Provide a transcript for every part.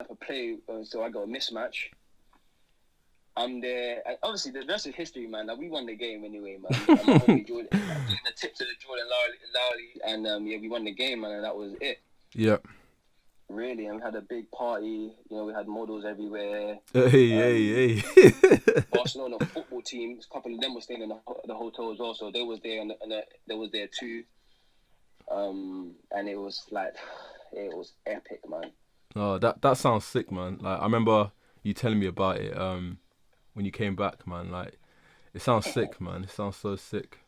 a play, so I got a mismatch. I'm there. And obviously, the rest is history, man. Like, we won the game anyway, man. And my homie Jordan, like, doing the tip to the Jordan Lowry, and yeah, we won the game, man, and that was it. Yeah. Really, and we had a big party. We had models everywhere. Hey, hey. Barcelona football team, a couple of them were staying in the hotel as well, so they was there, and they was there too. And it was like, it was epic, man. Oh, that sounds sick, man. Like I remember you telling me about it when you came back, man. Like it sounds sick, man. It sounds so sick.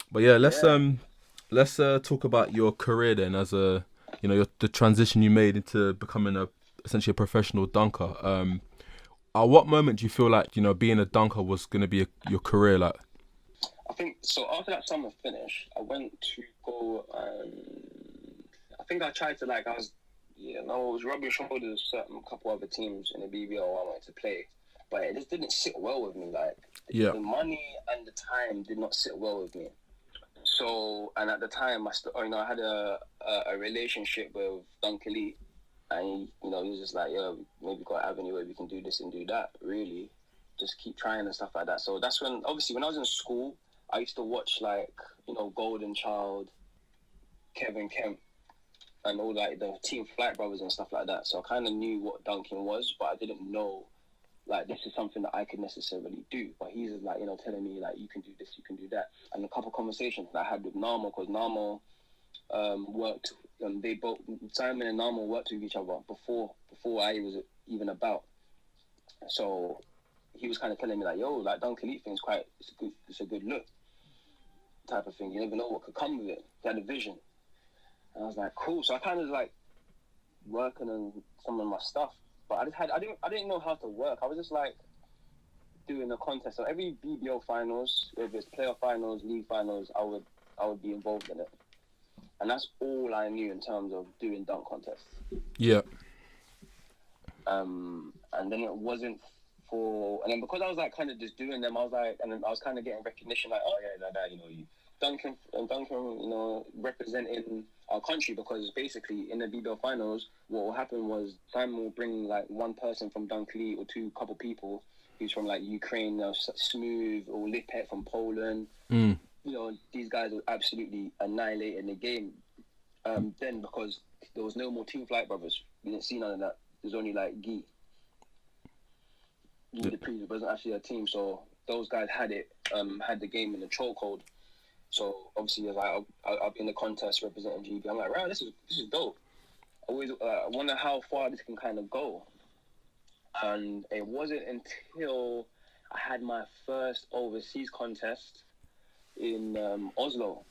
But yeah, Yeah. let's talk about your career then as a the transition you made into becoming essentially a professional dunker. At what moment do you feel like being a dunker was going to be your career? Like, I think so. After that summer finished, I went to go. I think I tried to I was, I was rubbing shoulders with certain couple other teams in the BBL I wanted to play, but it just didn't sit well with me. Like yeah, the money and the time did not sit well with me. So, and at the time, I had a relationship with Duncan Lee, and he was just like, "Yo, maybe got an avenue where we can do this and do that." Really, just keep trying and stuff like that. So that's when, obviously, when I was in school, I used to watch Golden Child, Kevin Kemp, and all the Team Flight Brothers and stuff like that. So I kind of knew what dunking was, but I didn't know this is something that I could necessarily do. But he's telling me you can do this, you can do that. And a couple of conversations that I had with Narmo, because Narmo worked. They both, Simon and Narmo, worked with each other before I was even about. So he was kind of telling me yo, Duncan Elite thing is it's a good look type of thing. You never know what could come with it. He had a vision, and I was like, cool. So I kind of working on some of my stuff. But I didn't know how to work. I was just doing a contest. So every BBO finals, whether it's playoff finals, league finals, I would be involved in it. And that's all I knew in terms of doing dunk contests. yeah, And then it wasn't and then because I was kind of just doing them, and then I was kind of getting recognition, oh yeah, you Duncan, representing our country, because basically in the BBL finals, what will happen was Simon will bring one person from Dunkley or couple people who's from Ukraine, Smooth or Lipet from Poland. These guys were absolutely annihilating the game. Then because there was no more Team Flight Brothers, we didn't see none of that. There's only Guy. The previous wasn't actually a team, so those guys had the game in the chokehold. So obviously, I'll be in the contest representing GB. I'm like, wow, this is dope. I always wonder how far this can kind of go. And it wasn't until I had my first overseas contest in Oslo.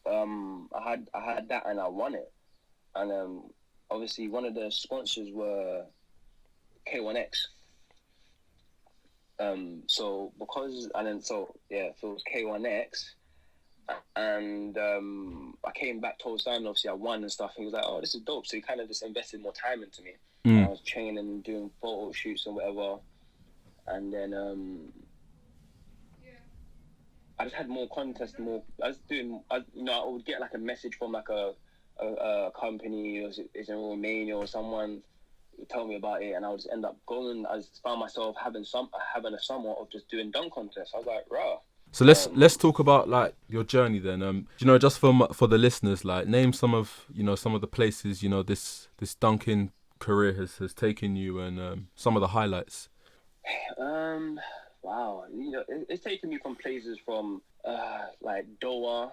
I had that and I won it. And obviously, one of the sponsors were K1X. So it was K1X, and I came back, told Simon, obviously I won and stuff. He was like, "Oh, this is dope." So he kind of just invested more time into me. I was training and doing photo shoots and whatever, and then I just had more contests. I would get a message from a company, is in Romania or someone would tell me about it, and I would just end up going. I just found myself having a summer of just doing dunk contests. I was like, rah. So let's talk about your journey then. Just for the listeners, name some of the places this dunking career has taken you, and some of the highlights. Wow, it's taken me from places from Doha.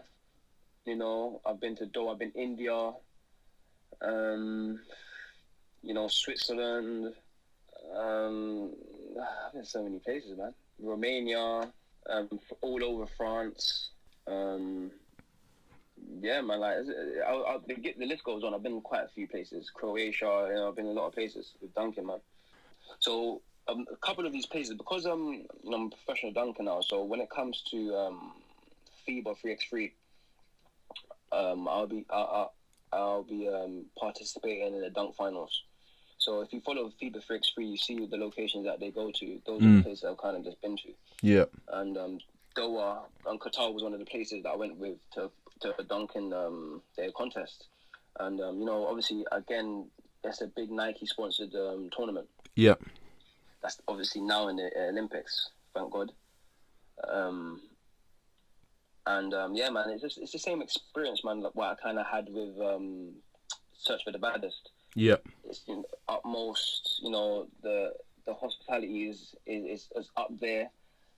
I've been to Doha. I've been India. Switzerland. I've been so many places, man. Romania. All over France. Yeah, man. The list goes on. I've been quite a few places. Croatia. I've been in a lot of places with dunking, man. So a couple of these places, because I'm a professional dunker now. So when it comes to FIBA 3x3, I'll be participating in the dunk finals. So if you follow FIBA 3x3, you see the locations that they go to. Those are the places I've kind of just been to. Yeah. And Doha and Qatar was one of the places that I went with to dunk in their contest. And obviously, again, it's a big Nike sponsored tournament. Yeah. That's obviously now in the Olympics, thank God. Yeah, man, it's the same experience, man. Like what I kind of had with Search for the Baddest. Yeah. It's utmost, the hospitality is up there.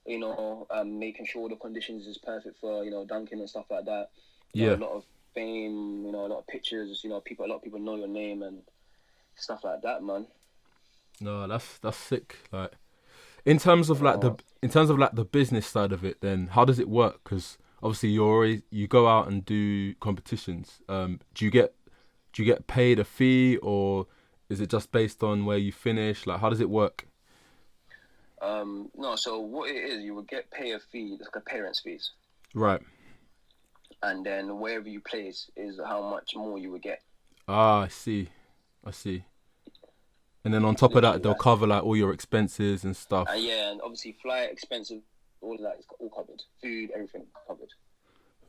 Making sure the conditions is perfect for dunking and stuff like that. A lot of fame, a lot of pictures. A lot of people know your name and stuff like that, man. No, that's sick. Like, in terms of like the business side of it, then how does it work? Because obviously you go out and do competitions. Do you get paid a fee, or is it just based on where you finish? Like, how does it work? No, so what it is, you would pay a fee, like a parent's fees. Right. And then wherever you place is how much more you would get. Ah, I see. And then on top of that, they'll cover like all your expenses and stuff. And obviously flight expensive, all of that is all covered. Food, everything covered.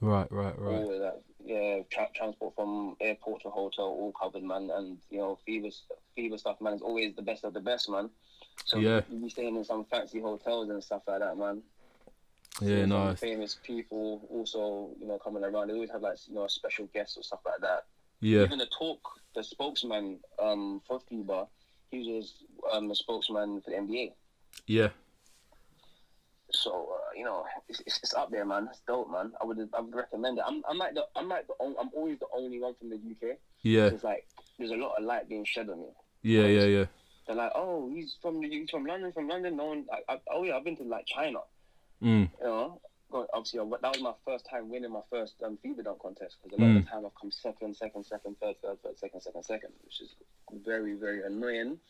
Right. All of that, yeah. Transport from airport to hotel, all covered, man. And fever stuff, man, is always the best of the best, man. So you be staying in some fancy hotels and stuff like that, man. Yeah, nice. Famous people also, coming around. They always have like special guests or stuff like that. Yeah. Even the spokesman for FIBA, he was a spokesman for the NBA. Yeah. So it's up there, man. It's dope, man. I would recommend it. I'm always the only one from the UK. Yeah. It's like there's a lot of light being shed on me. Yeah. They're like, oh, he's from London. No one. I've been to like China. Obviously, that was my first time winning my first FIBA dunk contest, because a lot of the time I've come second, third, second, which is very, very annoying.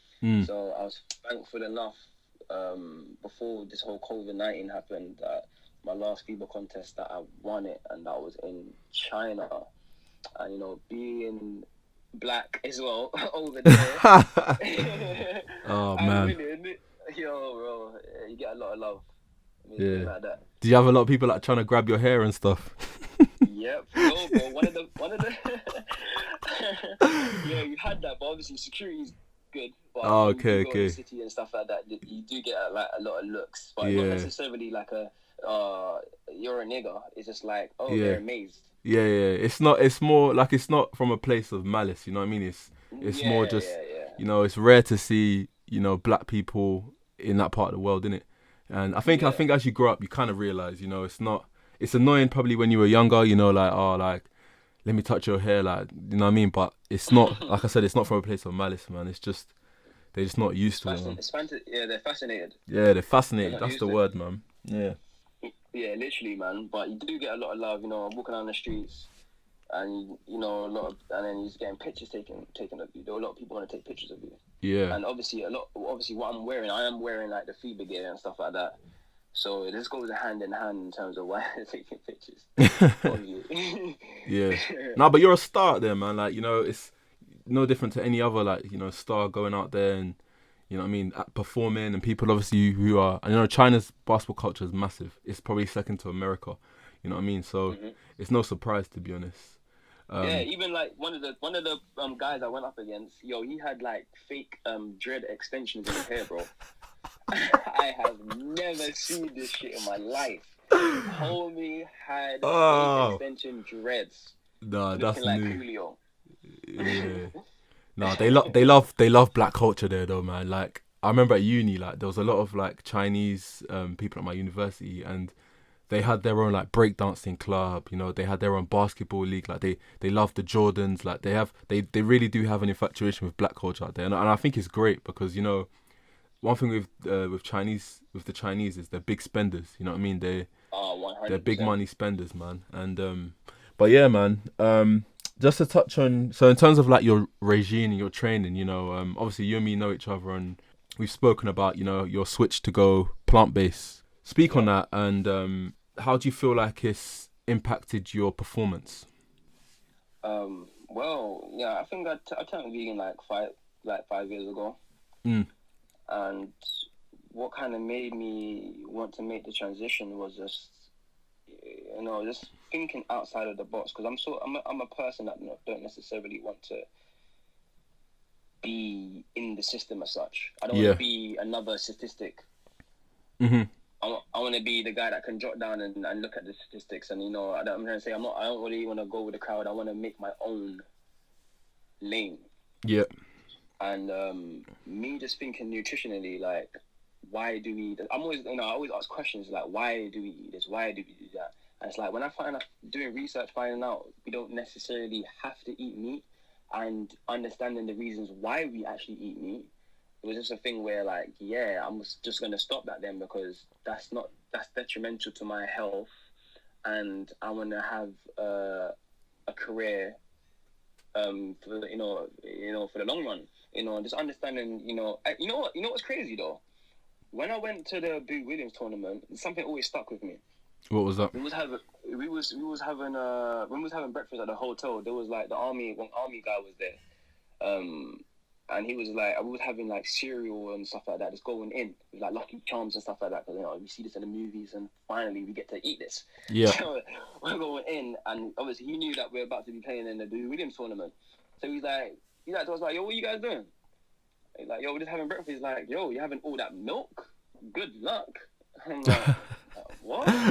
So I was thankful enough before this whole COVID-19 happened that my last FIBA contest that I won it, and that was in China. And being black as well over there. Oh man. Winning, bro, you get a lot of love. Yeah. Like that. Do you have a lot of people like trying to grab your hair and stuff? Yep. No, bro. One of the. Yeah, you had that, but obviously security's good. But okay. In the city and stuff like that, you do get like a lot of looks, but not necessarily like you're a nigger. It's just like, they're amazed. Yeah. It's not. It's more like, it's not from a place of malice. You know what I mean? It's more just. Yeah. It's rare to see black people in that part of the world, innit? And I think as you grow up, you kind of realize, it's annoying probably when you were younger, like, let me touch your hair, like, you know what I mean? But it's not, like I said, it's not from a place of malice, man. It's just, they're just not used to it, man. They're fascinated. Yeah, they're fascinated. That's the word, man. Yeah. Yeah, literally, man. But you do get a lot of love, walking down the streets, and a lot of, and then you're just getting pictures taken of you. There are a lot of people want to take pictures of you. Yeah. And obviously what I'm wearing, I am wearing like the FIBA gear and stuff like that. So this goes hand in hand in terms of why they're taking pictures of you. Yeah. No, but you're a star out there, man. Like, it's no different to any other, like, star going out there and, you know what I mean, performing, and people obviously who are, China's basketball culture is massive. It's probably second to America. You know what I mean? So it's no surprise, to be honest. Yeah, even like one of the guys I went up against, he had like fake dread extensions in his hair, bro. I have never seen this shit in my life. Homie had fake extension dreads. Nah, that's like new. Julio. Yeah. No, they love black culture there though, man. Like, I remember at uni, like, there was a lot of like Chinese people at my university, and they had their own like breakdancing club, they had their own basketball league. Like, they love the Jordans. Like, they really do have an infatuation with black culture out there, and I think it's great because one thing with the Chinese is they're big spenders. You know what I mean? They're big money spenders, man. And but yeah, man. Just to touch on, so in terms of like your regime and your training, obviously you and me know each other, and we've spoken about your switch to go plant-based. Speak on that, and how do you feel like it's impacted your performance? Well, yeah, I think I turned vegan like 5 years ago. And what kind of made me want to make the transition was just, just thinking outside of the box. Because I'm a person that don't necessarily want to be in the system as such. I don't want Yeah. to be another statistic. Mm-hmm. I want to be the guy that can jot down and look at the statistics. And, you know, I'm trying to say I don't really want to go with the crowd. I want to make my own lane. Yeah. And me just thinking nutritionally, like, why do we... I always ask questions like, why do we eat this? Why do we do that? And it's like, when I find out, doing research, finding out we don't necessarily have to eat meat, and understanding the reasons why we actually eat meat, it was just a thing where, like, yeah, I'm just going to stop that then, because that's detrimental to my health, and I want to have a career for the long run. You know, just understanding, you know what's crazy though? When I went to the Boo Williams tournament, something always stuck with me. What was that? We was having when we was having breakfast at the hotel, there was like one army guy was there. And he was like, we was having like cereal and stuff like that, just going in with like Lucky Charms and stuff like that, because, you know, we see this in the movies, and finally we get to eat this. Yeah. So we're going in, and obviously he knew that we're about to be playing in the Boo Williams tournament. So he's like to us, like, yo, what you guys doing? He's like, yo, we're just having breakfast. He's like, yo, you're having all that milk? Good luck. I'm like, what? I'm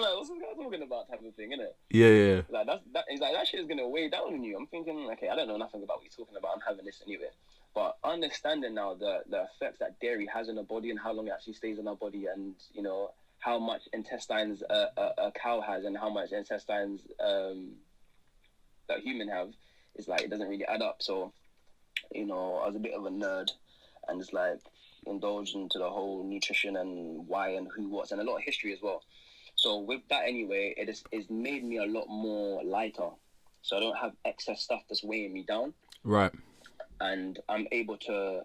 like, what's this guy talking about, type of thing, innit? Yeah. Like, he's like, that shit is gonna weigh down on you. I'm thinking, okay, I don't know nothing about what you're talking about. I'm having this anyway. But understanding now the effects that dairy has on the body, and how long it actually stays in our body, and, you know, how much intestines a cow has, and how much intestines that human have, is like, it doesn't really add up. So, you know, I was a bit of a nerd, and just like indulged into the whole nutrition and why and who, what's, and a lot of history as well. So with that anyway, it's made me a lot more lighter. So I don't have excess stuff that's weighing me down. Right. And I'm able to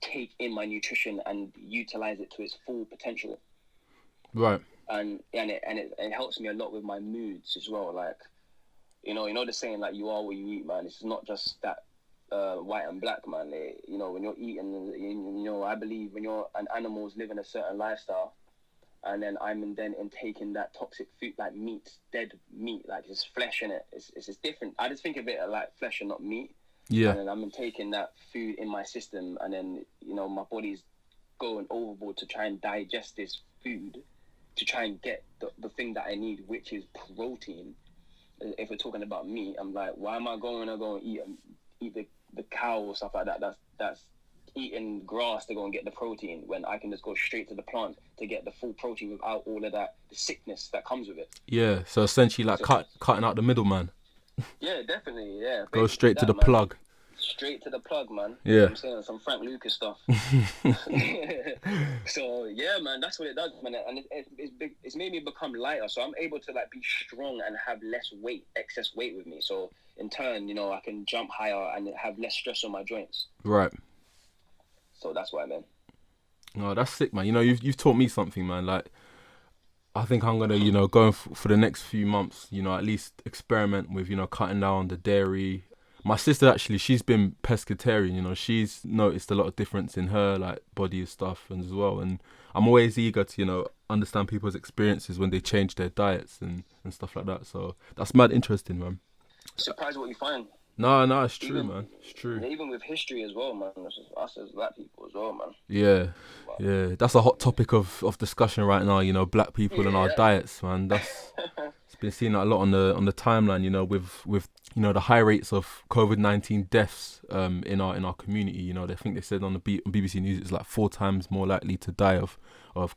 take in my nutrition and utilize it to its full potential. Right. And it helps me a lot with my moods as well. Like, you know the saying, like, you are what you eat, man. It's not just that white and black, man. You know, when you're eating, you know, I believe when you're an animal's living a certain lifestyle, and then I'm then taking that toxic food, like meat, dead meat, like it's flesh in it. It's just different. I just think of it like flesh and not meat. Yeah. And then I'm taking that food in my system, and then, you know, my body's going overboard to try and digest this food, to try and get the thing that I need, which is protein. If we're talking about meat, I'm like, why am I going to go and eat the cow or stuff like that? That's eating grass to go and get the protein, when I can just go straight to the plant to get the full protein without all of that, the sickness that comes with it. Yeah. So essentially, like, cutting out the middleman. Yeah, definitely. Yeah. Go straight to the man. plug. Straight to the plug, man. Yeah. You know what I'm saying? Some Frank Lucas stuff. So yeah, man, that's what it does, man. And it's made me become lighter, so I'm able to, like, be strong and have less weight, excess weight with me. So in turn, you know, I can jump higher and have less stress on my joints. Right. So that's what I meant. No, that's sick, man. You know, you've taught me something, man. Like, I think I'm gonna, you know, go for the next few months, you know, at least experiment with, you know, cutting down the dairy. My sister, actually, she's been pescatarian. You know, she's noticed a lot of difference in her, like, body and stuff, and as well. And I'm always eager to, you know, understand people's experiences when they change their diets and stuff like that. So that's mad interesting, man. Surprised what you find. No, it's true, man. It's true. Even with history as well, man. Us as black people as well, man. Yeah. That's a hot topic of discussion right now. You know, black people and our diets, man. That's it's been seen a lot on the timeline. You know, with you know, the high rates of COVID-19 deaths in our community. You know, they said on on BBC News it's like 4 times more likely to die of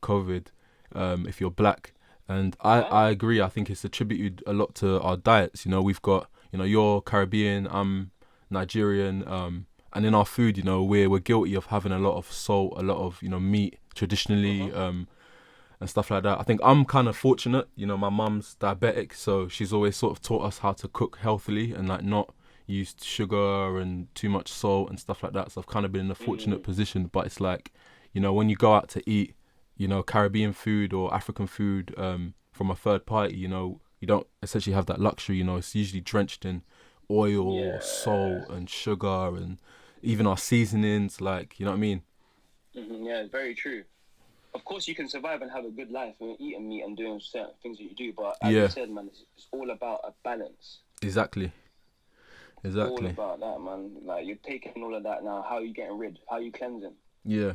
COVID if you're black. And I agree. I think it's attributed a lot to our diets. You know, we've got, you know, you're Caribbean, I'm Nigerian, and in our food, you know, we're guilty of having a lot of salt, a lot of, you know, meat traditionally, and stuff like that. I think I'm kind of fortunate. You know, my mum's diabetic, so she's always sort of taught us how to cook healthily and, like, not use sugar and too much salt and stuff like that. So I've kind of been in a fortunate position. But it's like, you know, when you go out to eat, you know, Caribbean food or African food from a third party, you know, you don't essentially have that luxury. You know, it's usually drenched in oil, salt and sugar, and even our seasonings, like, you know what I mean? Yeah, it's very true. Of course, you can survive and have a good life when you're eating meat and doing certain things that you do, but as you said, man, it's all about a balance. Exactly. All Exactly. about that, man. Like, you're taking all of that now. How are you getting rid? How are you cleansing? Yeah.